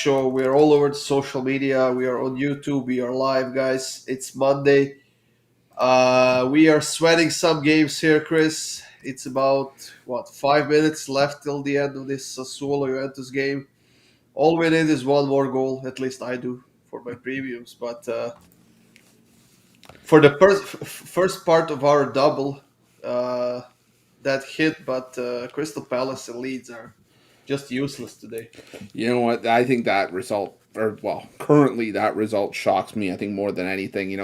show. We are all over the social media. We are on YouTube. We are live, guys. It's Monday. We are sweating some games here, Chris. It's about, 5 minutes left till the end of this Sassuolo Juventus game. All we need is one more goal. At least I do for my previews. But for the first part of our double, uh, that hit, but Crystal Palace and Leeds are just useless today. You know what? I think that result, currently that result shocks me. I think more than anything,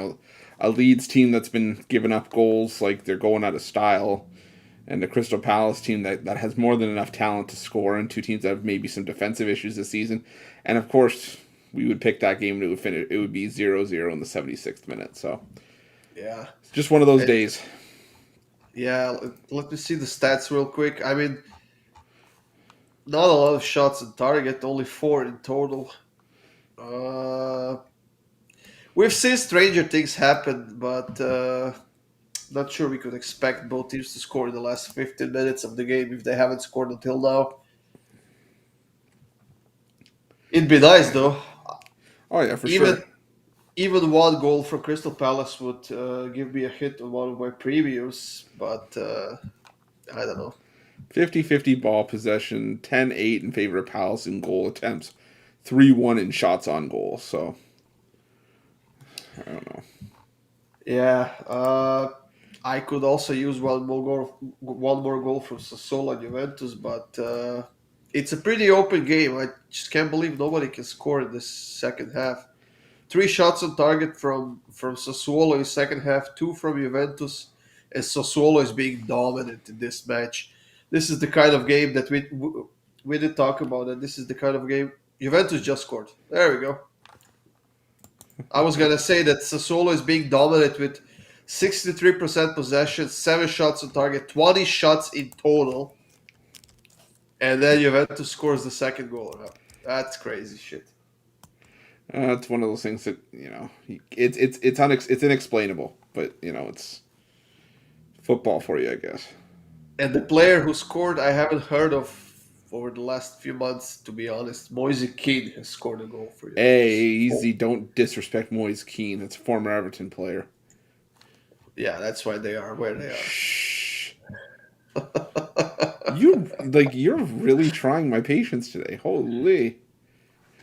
a Leeds team that's been giving up goals, like they're going out of style, and the Crystal Palace team that has more than enough talent to score, and two teams that have maybe some defensive issues this season. And of course, we would pick that game and it would finish. It would be 0-0 in the 76th minute. So Yeah. it's just one of those It, days. yeah, let me see the stats real quick. I mean, not a lot of shots on target, only four in total. Uh, we've seen stranger things happen, but not sure we could expect both teams to score in the last 15 minutes of the game if they haven't scored until now. It'd be nice though. Oh yeah, for Even sure. even one goal from Crystal Palace would give me a hit on one of my previews, but I don't know. 50-50 ball possession, 10-8 in favor of Palace in goal attempts, 3-1 in shots on goal. So I don't know. Yeah, I could also use one more goal from Sassuolo and Juventus, but it's a pretty open game. I just can't believe nobody can score in this second half. Three shots on target from Sassuolo in second half, two from Juventus, and Sassuolo is being dominant in this match. This is the kind of game that we did talk about, and this is the kind of game Juventus just scored. There we go. I was gonna say that Sassuolo is being dominant with 63% possession, seven shots on target, 20 shots in total, and then Juventus scores the second goal. That's crazy shit. It's one of those things that it's inexplainable, but it's football for you, I guess. And the player who scored, I haven't heard of over the last few months, to be honest. Moise Kean has scored a goal for Hey, Juventus. Oh, easy. Don't disrespect Moise Keane. That's a former Everton player. yeah, that's why they are where they Shh. You're really trying my patience today. Holy.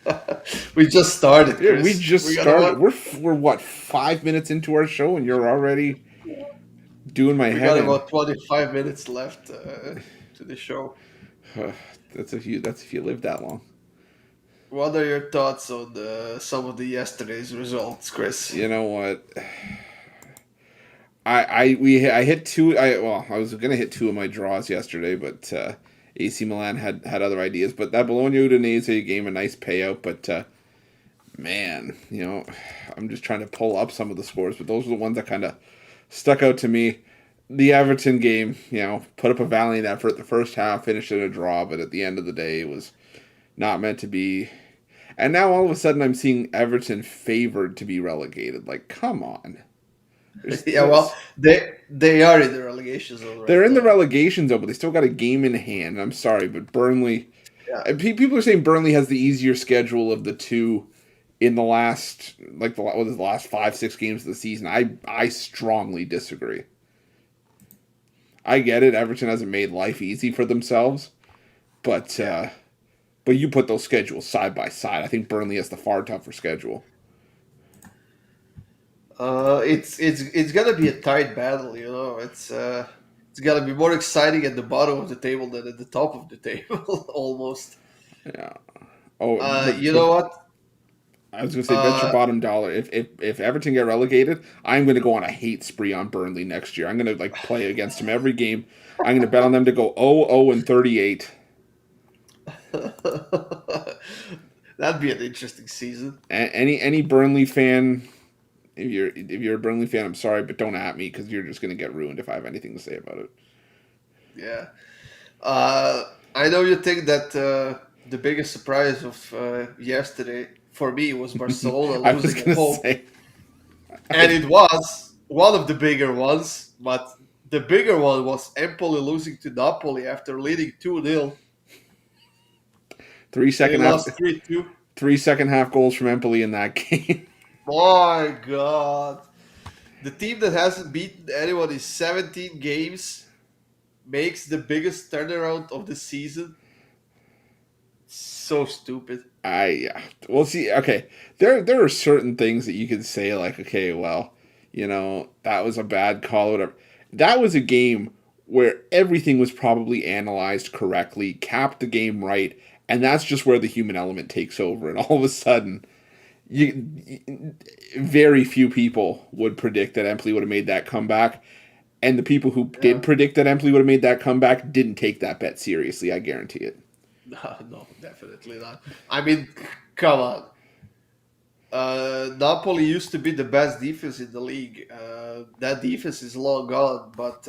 are. We just started, Yeah, we Chris. just We gotta started. what? We're what 5 minutes into our show, and you're already doing my We head got in. about 25 minutes left to the show. That's if you live that long. What are your thoughts on some of the yesterday's results, Chris? You know what? I hit two. I was gonna hit two of my draws yesterday, but AC Milan had other ideas. But that Bologna Udinese game, a nice payout. But man, I'm just trying to pull up some of the scores. But those are the ones that kind of stuck out to me. The Everton game, put up a valiant effort. The first half finished in a draw, but at the end of the day, it was not meant to be. And now all of a sudden, I'm seeing Everton favored to be relegated. Like, come on. There's, Yeah, well, there's, they are in the relegation zone they're right in the now. relegation zone, but they still got a game in hand. I'm sorry, but Burnley. Yeah, People are saying Burnley has the easier schedule of the two in the last, the last 5-6 games of the season. I strongly disagree. I get it. Everton hasn't made life easy for themselves, but yeah. you put those schedules side by side. I think Burnley has the far tougher schedule. It's gonna be a tight battle. It's gonna be more exciting at the bottom of the table than at the top of the table, almost. Yeah. Oh, You know what? I was gonna say bet your Uh, bottom dollar. If Everton get relegated, I'm gonna go on a hate spree on Burnley next year. I'm gonna play against them every game. I'm gonna bet on them to go 0-38. that'd be an interesting season. Any Burnley fan, if you're a Burnley fan, I'm sorry, but don't at me because you're just gonna get ruined if I have anything to say about it. Yeah. Uh, I know you think that the biggest surprise of yesterday for me was Barcelona I was losing at gonna home, say, and it was one of the bigger ones. But the bigger one was Empoli losing to Napoli after leading 2-0. three They second half, lost 3-2. Three second half goals from Empoli in that game. My God. The team that hasn't beaten anyone in 17 games makes the biggest turnaround of the season. So stupid. I yeah. Well, see, okay, there are certain things that you can say like, okay, well, that was a bad call, or whatever. That was a game where everything was probably analyzed correctly, capped the game right, and that's just where the human element takes over. And all of a sudden, very few people would predict that Empoli would have made that comeback, and the people who did Yeah. predict that Empoli would have made that comeback didn't take that bet seriously. I guarantee it. No, no, definitely not. I mean, come on. Napoli used to be the best defense in the league. That defense is long gone, but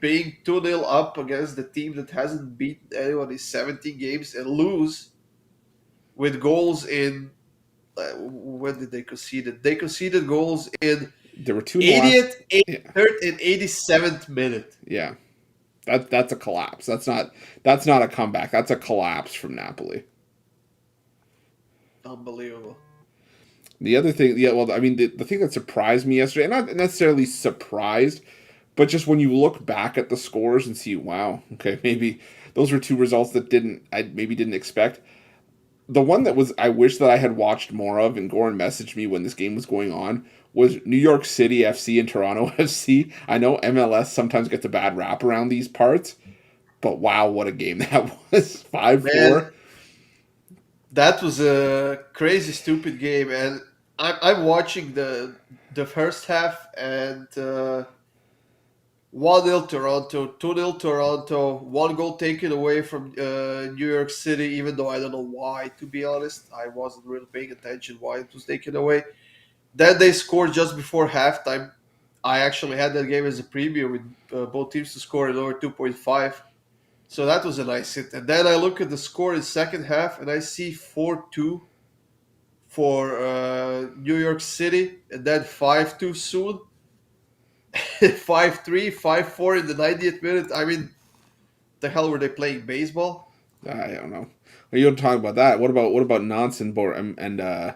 being 2-0 up against the team that hasn't beaten anyone in 17 games and lose with goals in. When did they concede it? They conceded goals in There were two in the last. 80th, Yeah, 83rd, and 87th minute. yeah. That's a collapse. That's not a comeback. That's a collapse from Napoli. Unbelievable. The other thing, yeah, well, I mean, the thing that surprised me yesterday, and not necessarily surprised, but just when you look back at the scores and see, wow, okay, maybe those were two results that I maybe didn't expect. The one that was I wish that I had watched more of, and Goran messaged me when this game was going on, was New York City FC and Toronto FC. I know MLS sometimes gets a bad rap around these parts, but wow, what a game that was. 5-4. Man, that was a crazy, stupid game, and I'm watching the first half and 1-0 Toronto, 2-0 Toronto, one goal taken away from New York City, even though I don't know why, to be honest. I wasn't really paying attention why it was taken away. Then they scored just before halftime. I actually had that game as a preview with both teams to score in over 2.5. So that was a nice hit. And then I look at the score in second half and I see 4-2 for New York City and then 5-2 soon. 5-3, 5-4 in the 90th minute. I mean, the hell were they playing baseball? I don't know. Well, you don't talk about that. What about Nantes and Bordeaux?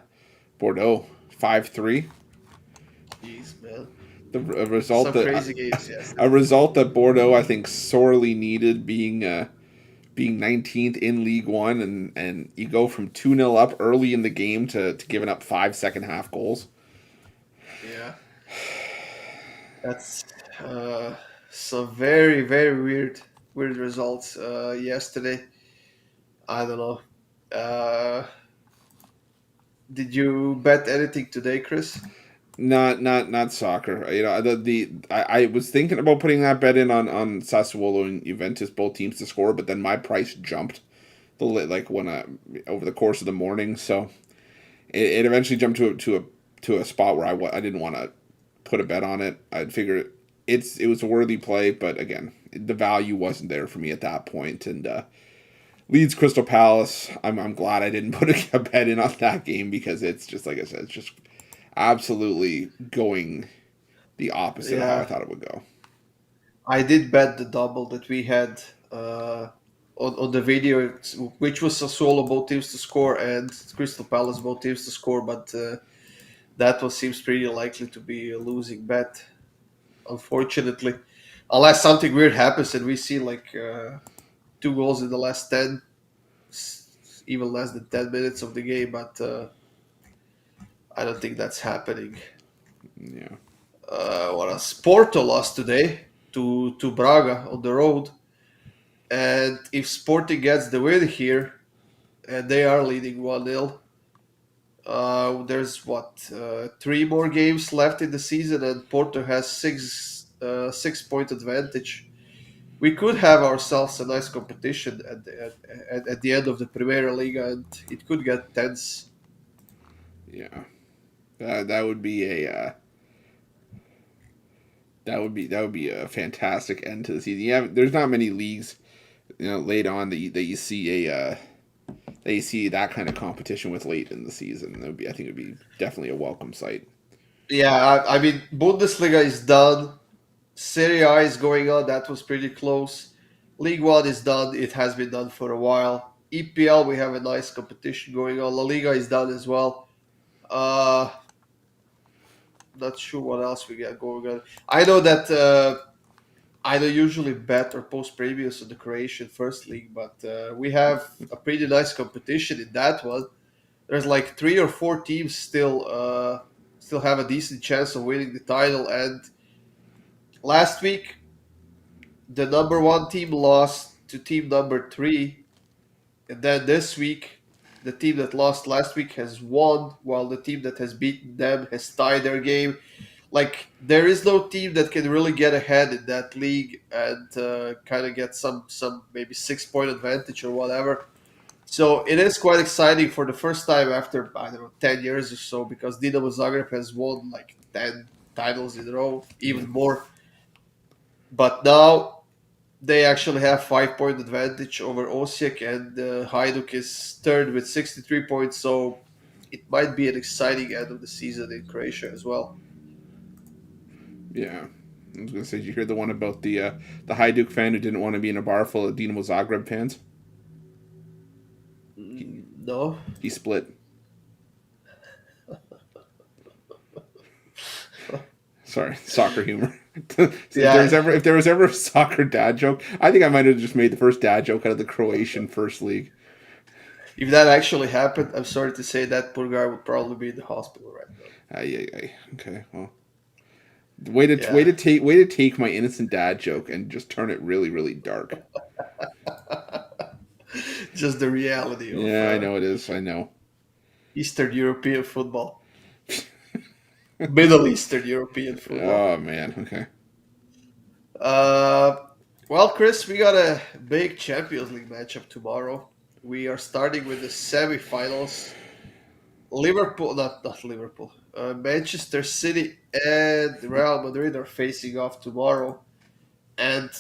5-3. Jeez, man. A result Some that crazy games, yes. a result that Bordeaux I think sorely needed, being 19th in League One, and you go from 2-0 up early in the game to giving up 5 second half goals. Yeah. That's some very, very weird results yesterday. I don't know. Did you bet anything today, Chris? Not soccer. I was thinking about putting that bet in on Sassuolo and Juventus, both teams to score, but then my price jumped like when over the course of the morning, so it eventually jumped to a spot where I didn't want to put a bet on it. I'd figure it was a worthy play, but again, the value wasn't there for me at that point. And Leeds Crystal Palace, I'm glad I didn't put a bet in on that game because it's just like I said, it's just absolutely going the opposite of how I Yeah, thought it would go. I did bet the double that we had on the video, which was Sassuolo both teams to score and Crystal Palace both teams to score, but that one seems pretty likely to be a losing bet, unfortunately. Unless something weird happens and we see like two goals in the last 10, even less than 10 minutes of the game, but I don't think that's happening. Yeah, What else? Porto lost today to Braga on the road. And if Sporting gets the win here, and they are leading 1-0, there's three more games left in the season, and Porto has 6 point advantage. We could have ourselves a nice competition at the end of the Primera Liga, and it could get tense. yeah. That would be that would be a fantastic end to the season. Yeah, there's not many leagues late on that you see that kind of competition with late in the season. I think it would be definitely a welcome sight. Yeah, I mean, Bundesliga is done. Serie A is going on. That was pretty close. League One is done. It has been done for a while. EPL, we have a nice competition going on. La Liga is done as well. Uh, Not sure what else we got going on. I know that I don't usually bet or post previews on the Croatian First League, but we have a pretty nice competition in that one. There's like 3 or 4 teams still have a decent chance of winning the title. And last week, the number one team lost to team number three, and then this week, the team that lost last week has won, while the team that has beaten them has tied their game. Like there is no team that can really get ahead in that league and kind of get some maybe 6 point advantage or whatever. So it is quite exciting for the first time after I don't know 10 years or so because Dinamo Zagreb has won like 10 titles in a row, Yeah. even more. But now they actually have 5 point advantage over Osijek, and Hajduk is third with 63 points. So it might be an exciting end of the season in Croatia as well. Yeah. I was gonna say, did you hear the one about the Hajduk fan who didn't want to be in a bar full of Dinamo Zagreb fans? He, No. he split. Sorry, soccer humor. Yeah, If there was ever a soccer dad joke, I think I might have just made the first dad joke out of the Croatian First League. if that actually happened, I'm sorry to say that poor guy would probably be in the hospital right now. Okay, well, Yeah, way to take my innocent dad joke and just turn it really really dark. just the reality of Yeah, I know it is. I know. Eastern European football, Middle Eastern European football. Oh man. Okay. Uh, well, Chris, we got a big Champions League matchup tomorrow. We are starting with the semifinals. Liverpool, not Liverpool. Manchester City and Real Madrid are facing off tomorrow. And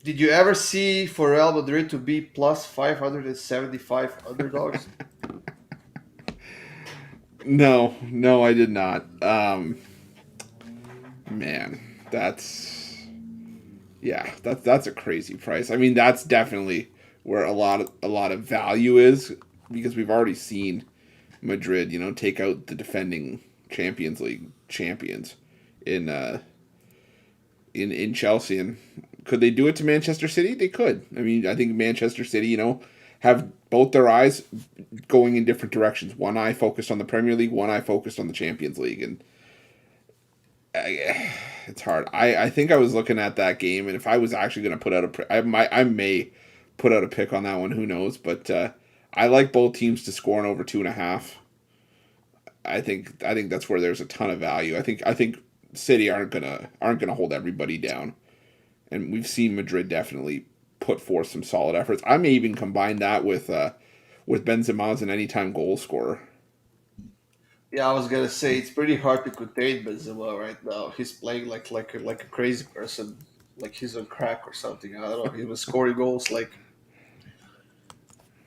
did you ever see for Real Madrid to be plus 575 underdogs? No, no, I did not. Man, that's that's a crazy price. I mean, that's definitely where a lot of value is because we've already seen Madrid, take out the defending Champions League champions in in Chelsea, and could they do it to Manchester City? They could. I mean, I think Manchester City, have both their eyes going in different directions. One eye focused on the Premier League, one eye focused on the Champions League, and it's hard. I think I was looking at that game, and if I was actually going to put out I may put out a pick on that one. Who knows? But I like both teams to score in over 2.5. I think that's where there's a ton of value. I think City aren't gonna hold everybody down, and we've seen Madrid definitely put forth some solid efforts. I may even combine that with Benzema as an anytime goal scorer. Yeah, I was gonna say it's pretty hard to contain Benzema right now. He's playing like a crazy person, like he's on crack or something. I don't know. He was scoring goals like.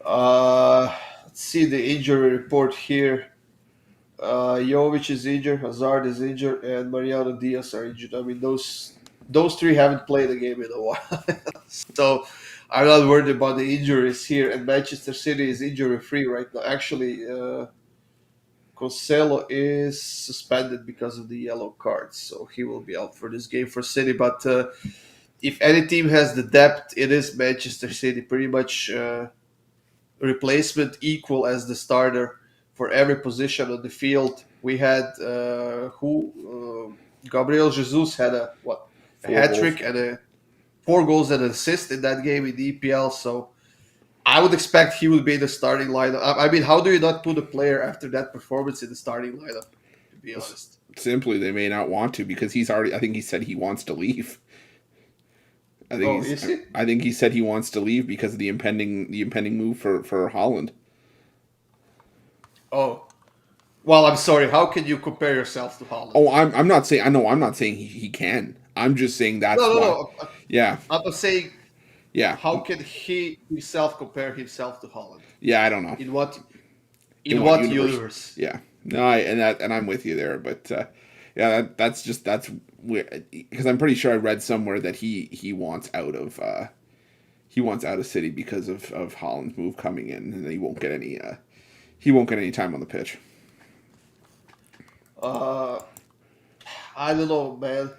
Let's see the injury report here. Jovic is injured, Hazard is injured, and Mariano Diaz are injured. I mean, those three haven't played a game in a while, so I'm not worried about the injuries here. And Manchester City is injury free right now. Actually, Cancelo is suspended because of the yellow card, so he will be out for this game for City. But if any team has the depth, it is Manchester City. Pretty much replacement equal as the starter for every position on the field. We had Gabriel Jesus had a Four hat goals. trick and 4 goals and an assist in that game in the EPL. So I would expect he would be in the starting lineup. I mean, how do you not put a player after that performance in the starting lineup? To be honest. Simply, they may not want to because he's already. I think he said he wants to leave. Oh, is he? I think he said he wants to leave because of the impending move for Holland. Oh, well, I'm sorry. How can you compare yourself to Holland? Oh, I'm not saying I know I'm not saying he can. I'm just saying No, that's no, why. no. Yeah, I'm saying yeah, how can he himself compare himself to Holland? yeah. I don't know In what in in what what universe. universe? Yeah, no, and I'm with you there, but yeah, that's weird because I'm pretty sure I read somewhere that he wants out of he wants out of City because of Holland's move coming in, and he won't get any time on the pitch. Uh, I don't know, man.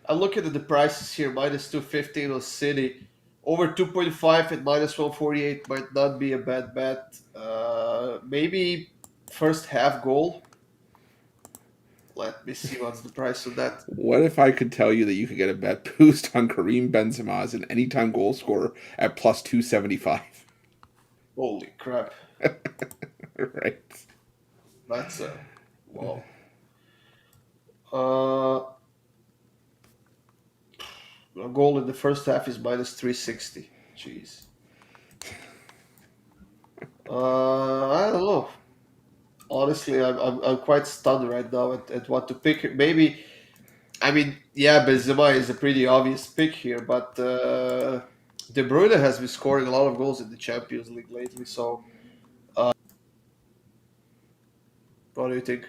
I'm looking at the prices here. Minus 215 on City. Over 2.5 at minus 148 might not be a bad bet. Maybe first half goal. Let me see what's the price of that. What if I could tell you that you could get a bet boost on Kareem Benzema as an anytime goal scorer at plus 275? Holy crap. Right. That's a. Wow. Uh, a goal in the first half is minus 360. Jeez. I don't know. Honestly, I'm quite stunned right now at what to pick. Maybe, I mean, yeah, Benzema is a pretty obvious pick here, but De Bruyne has been scoring a lot of goals in the Champions League lately. So, what do you think?